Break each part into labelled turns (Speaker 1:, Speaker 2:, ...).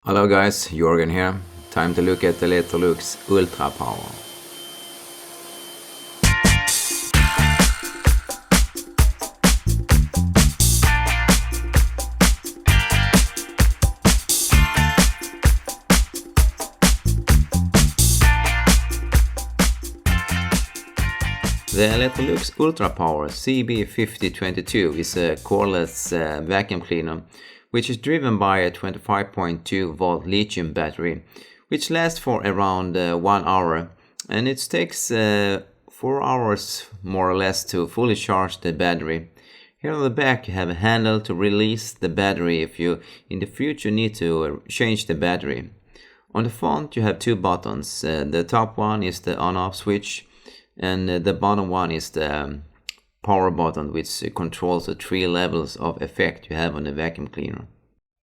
Speaker 1: Hello guys, Jörgen here. Time to look at the Electrolux Ultrapower. The Electrolux Ultrapower ZB5022 is a cordless vacuum cleaner which is driven by a 25.2 volt lithium battery which lasts for around 1 hour, and it takes 4 hours more or less to fully charge the battery. Here on the back you have a handle to release the battery if you in the future need to change the battery. On the front you have two buttons. The top one is the on-off switch, and the bottom one is the power button, which controls the 3 levels of effect you have on the vacuum cleaner.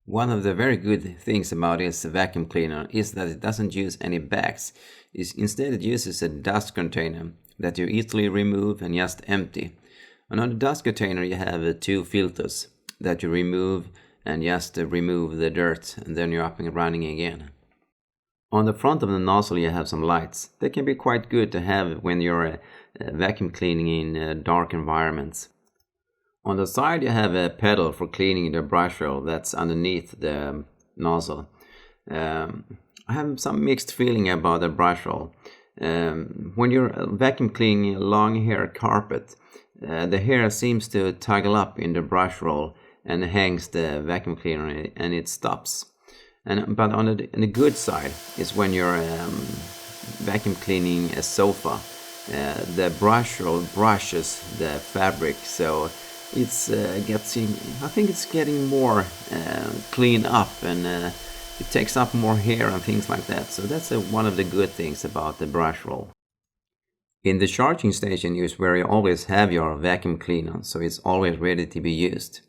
Speaker 1: One of the very good things about this vacuum cleaner is that it doesn't use any bags. Instead it uses a dust container that you easily remove and just empty. And on the dust container you have 2 filters that you remove and just remove the dirt, and then you're up and running again. On the front of the nozzle you have some lights. They can be quite good to have when you're vacuum cleaning in dark environments. On the side you have a pedal for cleaning the brush roll that's underneath the nozzle. I have some mixed feeling about the brush roll. When you're vacuum cleaning a long hair carpet, the hair seems to toggle up in the brush roll and hangs the vacuum cleaner and it stops. But on the good side is when you're vacuum cleaning a sofa, the brush roll brushes the fabric, so it's I think it's getting more clean up, and it takes up more hair and things like that. So that's one of the good things about the brush roll. In the charging station is where you always have your vacuum cleaner, so it's always ready to be used.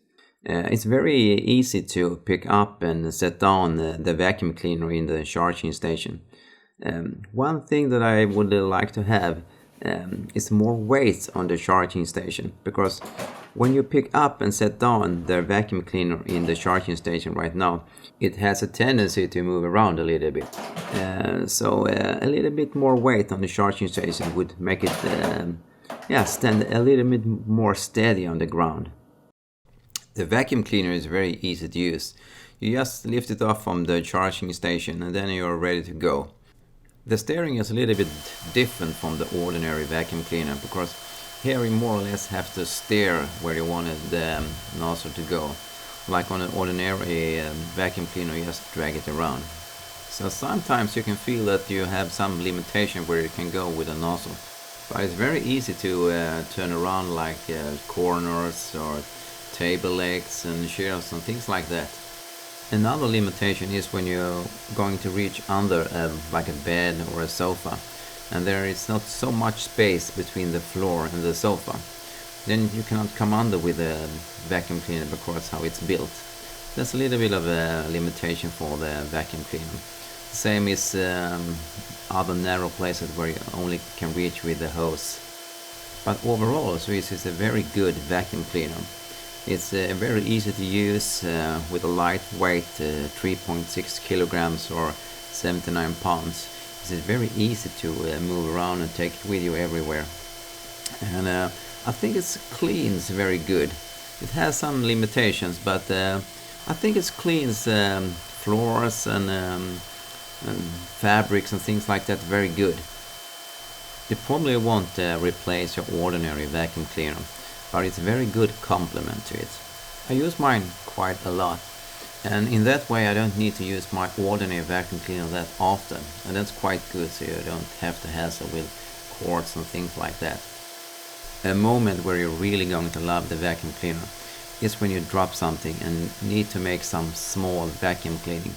Speaker 1: It's very easy to pick up and set down the vacuum cleaner in the charging station. One thing that I would like to have is more weight on the charging station, because when you pick up and set down the vacuum cleaner in the charging station right now, it has a tendency to move around a little bit. So a little bit more weight on the charging station would make it stand a little bit more steady on the ground. The vacuum cleaner is very easy to use. You just lift it off from the charging station and then you're ready to go. The steering is a little bit different from the ordinary vacuum cleaner, because here you more or less have to steer where you wanted the nozzle to go. Like on an ordinary vacuum cleaner, you just drag it around. So sometimes you can feel that you have some limitation where you can go with a nozzle. But it's very easy to turn around, like corners or table legs and chairs and things like that. Another limitation is when you're going to reach under like a bed or a sofa, and there is not so much space between the floor and the sofa. Then you cannot come under with a vacuum cleaner because how it's built. That's a little bit of a limitation for the vacuum cleaner. The same is other narrow places where you only can reach with the hose. But overall, so this is a very good vacuum cleaner. It's very easy to use with a lightweight 3.6 kilograms or 79 pounds. It's very easy to move around and take it with you everywhere. And I think it cleans very good. It has some limitations, but I think it cleans floors and fabrics and things like that very good. You probably won't replace your ordinary vacuum cleaner, but it's a very good complement to it. I use mine quite a lot, and in that way I don't need to use my ordinary vacuum cleaner that often, and that's quite good, so you don't have to hassle with cords and things like that. A moment where you're really going to love the vacuum cleaner is when you drop something and need to make some small vacuum cleaning.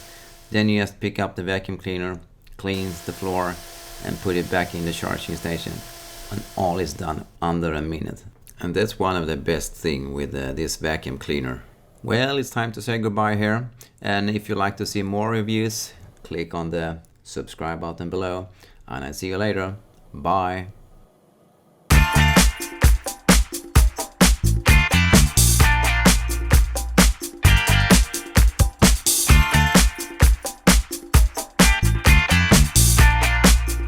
Speaker 1: Then you just pick up the vacuum cleaner, cleans the floor, and put it back in the charging station, and all is done under a minute. And that's one of the best things with this vacuum cleaner. Well, it's time to say goodbye here. And if you like to see more reviews, click on the subscribe button below. And I'll see you later. Bye.